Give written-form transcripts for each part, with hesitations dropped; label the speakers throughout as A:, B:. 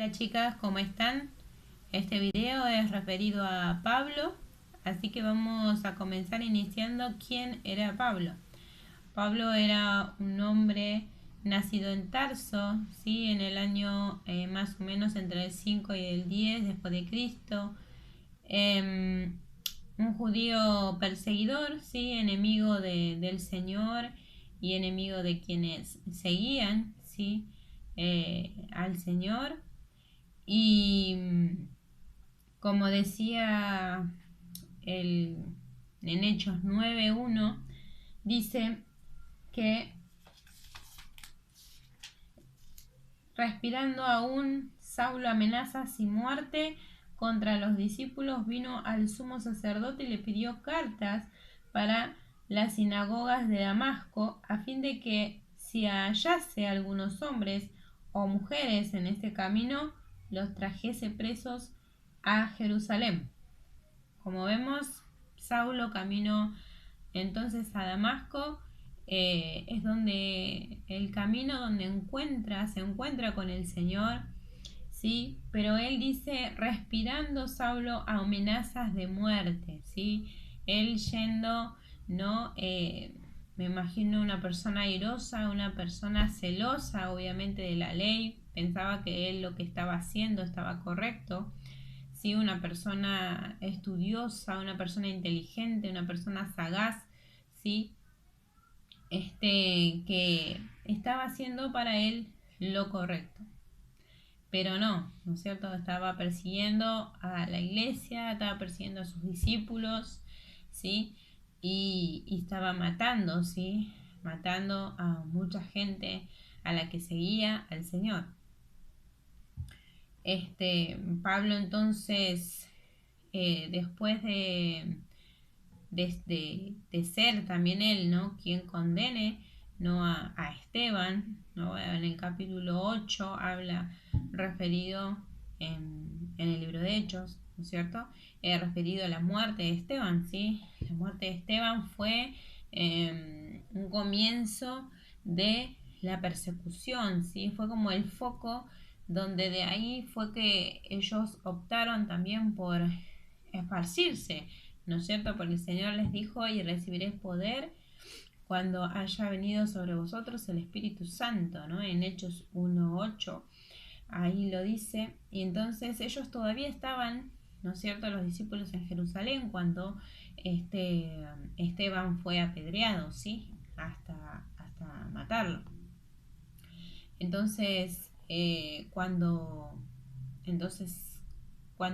A: Hola chicas, ¿cómo están? Este video es referido a Pablo, así que vamos a comenzar iniciando quién era Pablo. Pablo era un hombre nacido en Tarso, ¿sí? En el año más o menos entre el 5 y el 10 después de Cristo. Un judío perseguidor, ¿sí? Enemigo del Señor y enemigo de quienes seguían, ¿sí? Al Señor. Y como decía el, en Hechos 9:1, dice que respirando aún, Saulo amenazas y muerte contra los discípulos, vino al sumo sacerdote y le pidió cartas para las sinagogas de Damasco, a fin de que si hallase algunos hombres o mujeres en este camino, los trajese presos a Jerusalén. Como vemos, Saulo caminó entonces a Damasco, es donde el camino donde se encuentra con el Señor, ¿sí? Pero él dice, respirando Saulo amenazas de muerte, ¿sí? Él yendo, ¿no? Me imagino una persona airosa, una persona celosa, obviamente, de la ley, pensaba que él lo que estaba haciendo estaba correcto, ¿sí? Una persona estudiosa, una persona inteligente, una persona sagaz, ¿sí? Que estaba haciendo para él lo correcto. Pero no, ¿no es cierto? Estaba persiguiendo a la iglesia, estaba persiguiendo a sus discípulos, ¿sí? Y estaba matando, ¿sí? Matando a mucha gente a la que seguía al Señor. Pablo entonces, después de ser también él, ¿no? Quien condene, ¿no? a Esteban, ¿no? En el capítulo 8 habla referido en el libro de Hechos, ¿no es cierto? Referido a la muerte de Esteban, ¿sí? La muerte de Esteban fue un comienzo de la persecución, ¿sí? Fue como el foco donde de ahí fue que ellos optaron también por esparcirse, ¿no es cierto? Porque el Señor les dijo, y recibiréis poder cuando haya venido sobre vosotros el Espíritu Santo, ¿no? En Hechos 1:8, ahí lo dice. Y entonces ellos todavía estaban, ¿no es cierto?, los discípulos en Jerusalén cuando Esteban fue apedreado, ¿sí? Hasta matarlo. Entonces, cuando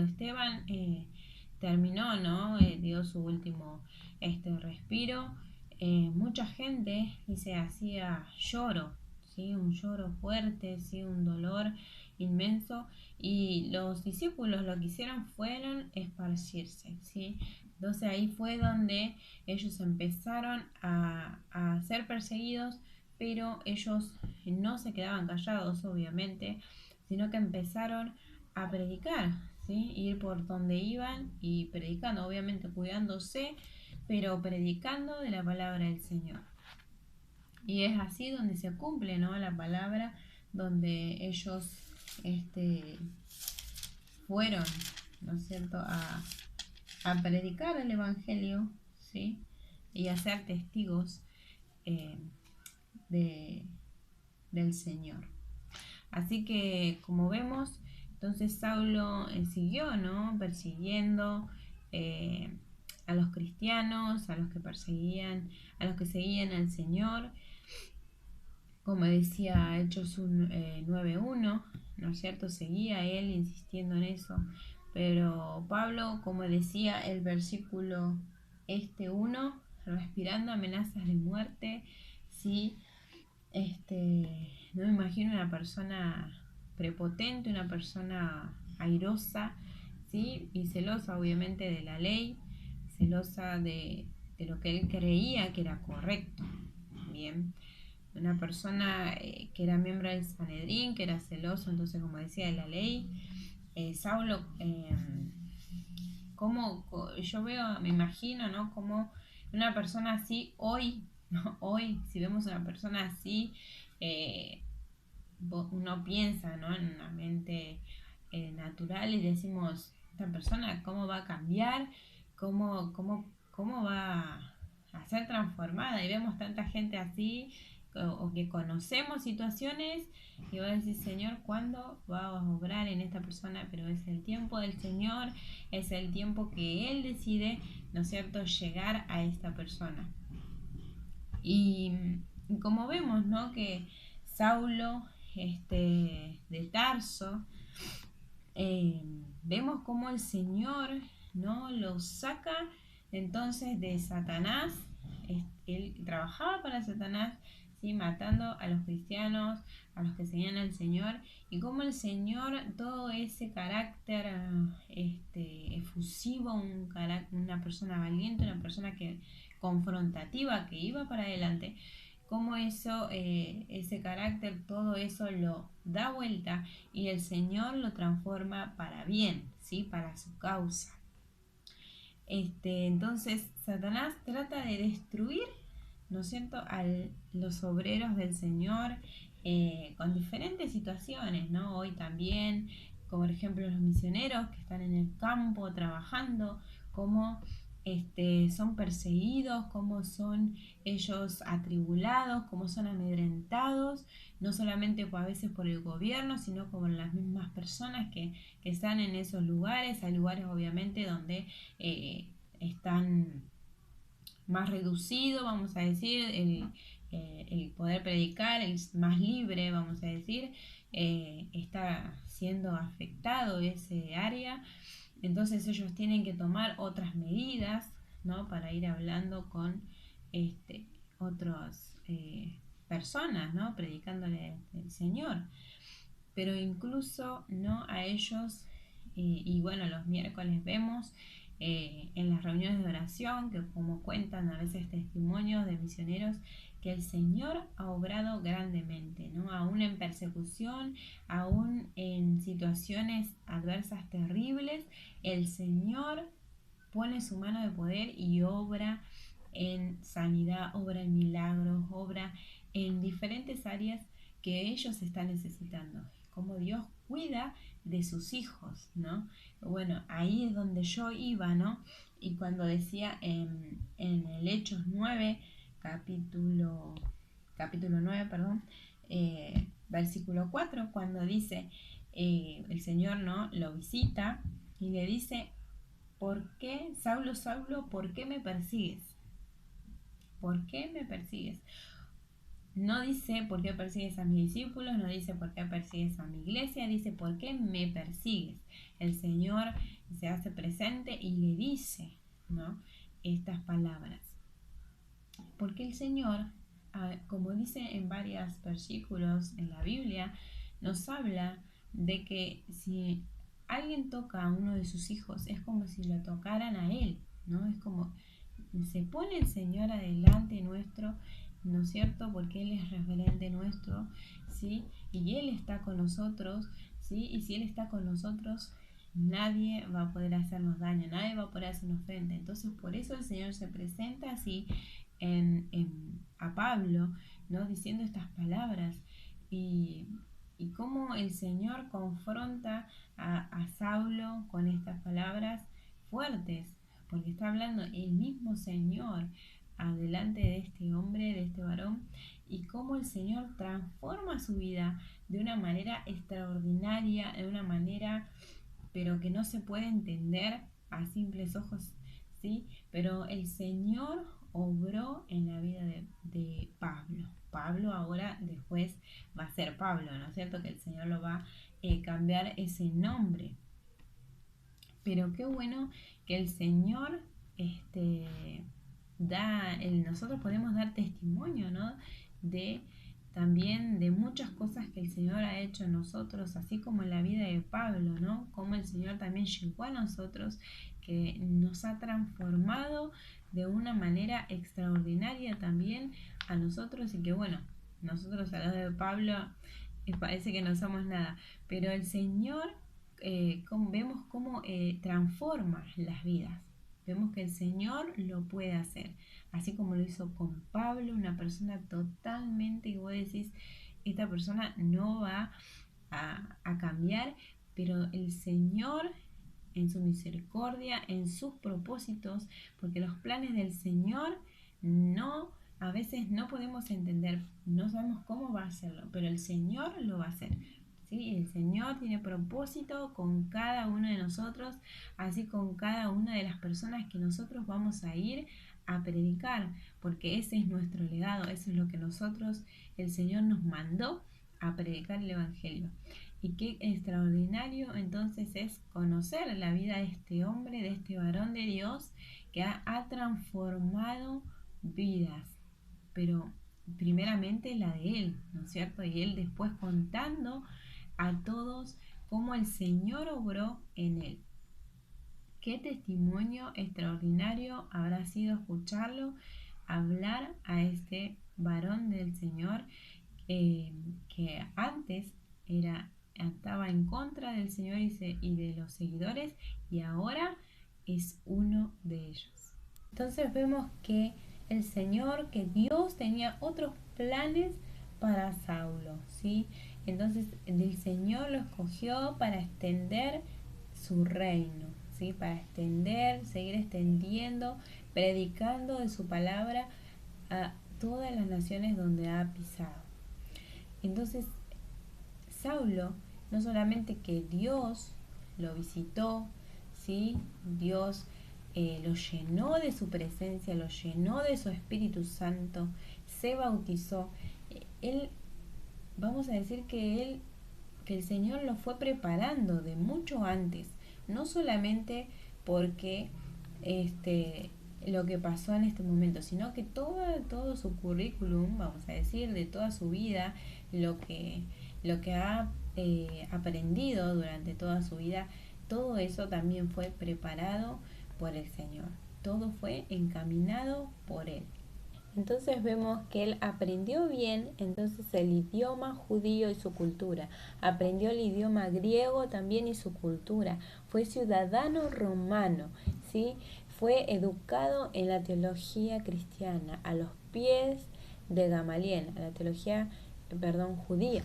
A: Esteban terminó, ¿no? Dio su último respiro, mucha gente, dice, hacía lloro, ¿sí? Un lloro fuerte, ¿sí? Un dolor inmenso, y los discípulos lo que hicieron fueron esparcirse, ¿sí? Entonces ahí fue donde ellos empezaron a ser perseguidos, pero ellos no se quedaban callados, obviamente, sino que empezaron a predicar, ¿sí? Ir por donde iban y predicando, obviamente cuidándose, pero predicando de la palabra del Señor. Y es así donde se cumple, ¿no? La palabra, donde ellos fueron, ¿no es cierto?, a predicar el Evangelio, ¿sí? Y a ser testigos de, del Señor. Así que, como vemos, entonces Saulo siguió, ¿no? Persiguiendo a los cristianos, a los que perseguían, a los que seguían al Señor. Como decía Hechos 9:1, ¿no es cierto? Seguía él insistiendo en eso. Pero Pablo, como decía el versículo 1, respirando amenazas de muerte, ¿sí? No me imagino una persona prepotente, una persona airosa, ¿sí? Y celosa obviamente de la ley, celosa de lo que él creía que era correcto. Bien, una persona que era miembro del Sanedrín, que era celoso, entonces, como decía, de la ley. Saulo, como yo veo, me imagino, ¿no? Como una persona así hoy, ¿no? Hoy, si vemos una persona así, uno piensa, ¿no? En una mente natural y decimos, esta persona, ¿cómo va a cambiar? ¿Cómo va a ser transformada? Y vemos tanta gente así, o que conocemos situaciones, y vos decís, Señor, ¿cuándo va a obrar en esta persona? Pero es el tiempo del Señor, es el tiempo que Él decide, ¿no es cierto?, llegar a esta persona. Y como vemos, ¿no?, que Saulo de Tarso, vemos cómo el Señor, ¿no?, lo saca entonces de Satanás. Él trabajaba para Satanás, ¿sí?, matando a los cristianos, a los que seguían al Señor, y cómo el Señor, todo ese carácter efusivo, una persona valiente, una persona confrontativa, que iba para adelante, cómo eso, ese carácter, todo eso lo da vuelta y el Señor lo transforma para bien, ¿sí?, para su causa. Entonces Satanás trata de destruir, ¿no es cierto?, a los obreros del Señor, con diferentes situaciones, ¿no? Hoy también, como por ejemplo los misioneros que están en el campo trabajando, cómo son perseguidos, cómo son ellos atribulados, cómo son amedrentados, no solamente a veces por el gobierno, sino por las mismas personas que están en esos lugares. Hay lugares obviamente donde están más reducido, vamos a decir, el poder predicar, el más libre, vamos a decir, está siendo afectado ese área. Entonces ellos tienen que tomar otras medidas, ¿no?, para ir hablando con otras personas, ¿no?, predicándole el Señor. Pero incluso no a ellos, y bueno, los miércoles vemos en las reuniones de oración, que como cuentan a veces testimonios de misioneros, que el Señor ha obrado grandemente, ¿no?, aún en persecución, aún en situaciones adversas terribles, el Señor pone su mano de poder y obra en sanidad, obra en milagros, obra en diferentes áreas que ellos están necesitando. Como Dios cuida de sus hijos, ¿no? Bueno, ahí es donde yo iba, ¿no? Y cuando decía en el Hechos 9, capítulo 9, perdón, versículo 4, cuando dice, el Señor, ¿no?, lo visita y le dice, ¿por qué, Saulo, Saulo, por qué me persigues? ¿Por qué me persigues? No dice por qué persigues a mis discípulos, no dice por qué persigues a mi iglesia, dice por qué me persigues. El Señor se hace presente y le dice, ¿no?, estas palabras. Porque el Señor, como dice en varios versículos en la Biblia, nos habla de que si alguien toca a uno de sus hijos, es como si lo tocaran a él, ¿no? Es como se pone el Señor adelante nuestro, ¿no es cierto?, porque Él es referente nuestro, ¿sí?, y Él está con nosotros, ¿sí?, y si Él está con nosotros, nadie va a poder hacernos daño, nadie va a poder hacernos frente. Entonces por eso el Señor se presenta así a Pablo, ¿no?, diciendo estas palabras, y cómo el Señor confronta a Saulo con estas palabras fuertes, porque está hablando el mismo Señor adelante de este hombre, de este varón, y cómo el Señor transforma su vida de una manera extraordinaria, de una manera pero que no se puede entender a simples ojos, ¿sí? Pero el Señor obró en la vida de Pablo. Pablo ahora después va a ser Pablo, ¿no es cierto?, que el Señor lo va a cambiar ese nombre. Pero qué bueno que el Señor nosotros podemos dar testimonio, ¿no?, también de muchas cosas que el Señor ha hecho en nosotros, así como en la vida de Pablo, ¿no?, como el Señor también llegó a nosotros, que nos ha transformado de una manera extraordinaria también a nosotros, y que bueno, nosotros al lado de Pablo parece que no somos nada, pero el Señor, vemos cómo transforma las vidas. Vemos que el Señor lo puede hacer, así como lo hizo con Pablo, una persona totalmente, y vos decís, esta persona no va a cambiar, pero el Señor en su misericordia, en sus propósitos, porque los planes del Señor a veces no podemos entender, no sabemos cómo va a hacerlo, pero el Señor lo va a hacer. ¿Sí? El Señor tiene propósito con cada uno de nosotros, así con cada una de las personas que nosotros vamos a ir a predicar, porque ese es nuestro legado, eso es lo que el Señor nos mandó a predicar el Evangelio. Y qué extraordinario entonces es conocer la vida de este hombre, de este varón de Dios, que ha transformado vidas, pero primeramente la de él, ¿no es cierto? Y él después contando a todos cómo el Señor obró en él. Qué testimonio extraordinario habrá sido escucharlo hablar a este varón del Señor, que antes estaba en contra del Señor y de los seguidores, y ahora es uno de ellos. Entonces vemos que el Señor, que Dios tenía otros planes para Saulo, ¿sí? Entonces el Señor lo escogió para extender su reino, ¿sí? Para seguir extendiendo, predicando de su palabra a todas las naciones donde ha pisado. Entonces, Saulo, no solamente que Dios lo visitó, ¿sí? Dios lo llenó de su presencia, lo llenó de su Espíritu Santo, se bautizó. Él, vamos a decir que el Señor lo fue preparando de mucho antes, no solamente porque lo que pasó en este momento, sino que todo su currículum, vamos a decir, de toda su vida, lo que ha aprendido durante toda su vida, todo eso también fue preparado por el Señor. Todo fue encaminado por Él. Entonces vemos que él aprendió bien entonces el idioma judío y su cultura, aprendió el idioma griego también y su cultura, fue ciudadano romano, ¿sí? Fue educado en la teología cristiana, a los pies de Gamaliel, a la teología, judía,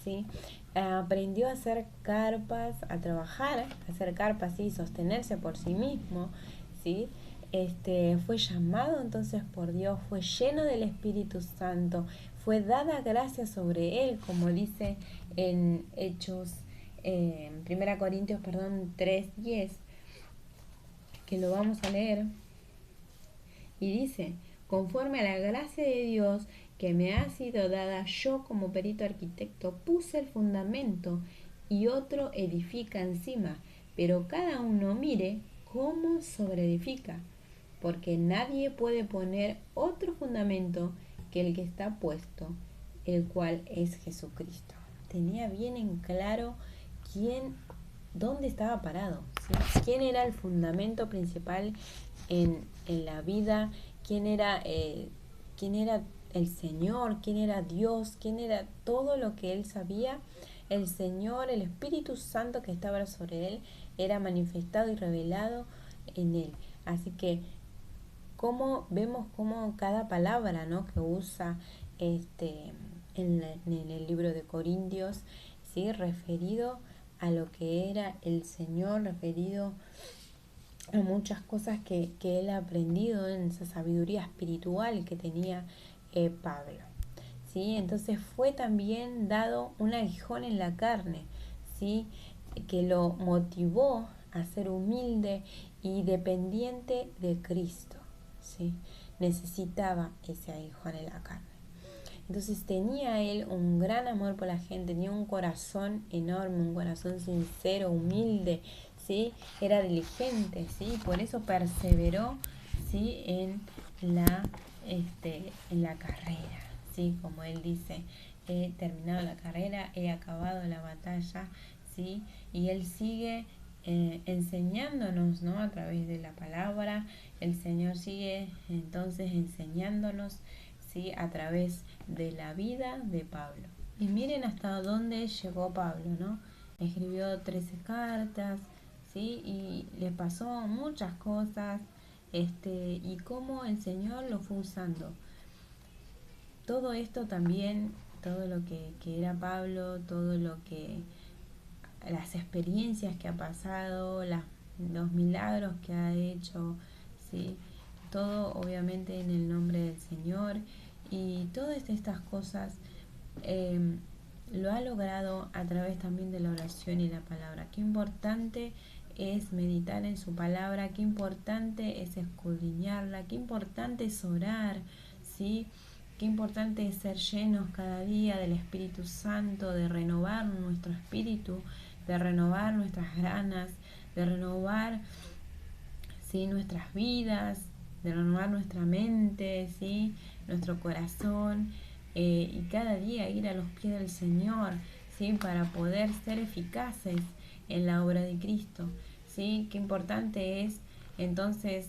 A: ¿sí? Aprendió a hacer carpas, a trabajar, a hacer carpas y sostenerse por sí mismo, ¿sí? Fue llamado entonces por Dios, fue lleno del Espíritu Santo, fue dada gracia sobre él, como dice en Hechos, 1 Corintios 3:10, que lo vamos a leer, y dice: conforme a la gracia de Dios que me ha sido dada, yo como perito arquitecto puse el fundamento y otro edifica encima, pero cada uno mire cómo sobreedifica, porque nadie puede poner otro fundamento que el que está puesto, el cual es Jesucristo. Tenía bien en claro dónde estaba parado, ¿sí? Quién era el fundamento principal en la vida, quién era el Señor, quién era Dios, quién era todo lo que él sabía. El Señor, el Espíritu Santo que estaba sobre él, era manifestado y revelado en él. Así que vemos cómo cada palabra, ¿no?, que usa en el libro de Corintios, ¿sí?, referido a lo que era el Señor, referido a muchas cosas que él ha aprendido en esa sabiduría espiritual que tenía Pablo, ¿sí? Entonces fue también dado un aguijón en la carne, ¿sí?, que lo motivó a ser humilde y dependiente de Cristo, ¿sí? Necesitaba ese aguijón en la carne. Entonces tenía él un gran amor por la gente, tenía un corazón enorme, un corazón sincero, humilde, ¿sí? Era diligente, ¿sí? Por eso perseveró, ¿sí?, en la carrera, ¿sí? Como él dice: he terminado la carrera, he acabado la batalla, ¿sí? Y él sigue enseñándonos, ¿no?, a través de la palabra. El Señor sigue entonces enseñándonos, ¿sí?, a través de la vida de Pablo. Y miren hasta dónde llegó Pablo, ¿no? Escribió 13 cartas, ¿sí?, y le pasó muchas cosas, y cómo el Señor lo fue usando. Todo esto también, todo lo que era Pablo, todo lo que las experiencias que ha pasado, los milagros que ha hecho, ¿sí? Todo obviamente en el nombre del Señor, y todas estas cosas lo ha logrado a través también de la oración y la palabra. Qué importante es meditar en su palabra, qué importante es escudriñarla, qué importante es orar, ¿sí? Qué importante es ser llenos cada día del Espíritu Santo, de renovar nuestro espíritu, de renovar nuestras ganas, de renovar, ¿sí?, nuestras vidas, de renovar nuestra mente, ¿sí?, nuestro corazón, y cada día ir a los pies del Señor, ¿sí?, para poder ser eficaces en la obra de Cristo, ¿sí? Qué importante es entonces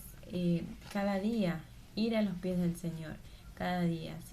A: cada día ir a los pies del Señor, cada día, ¿sí?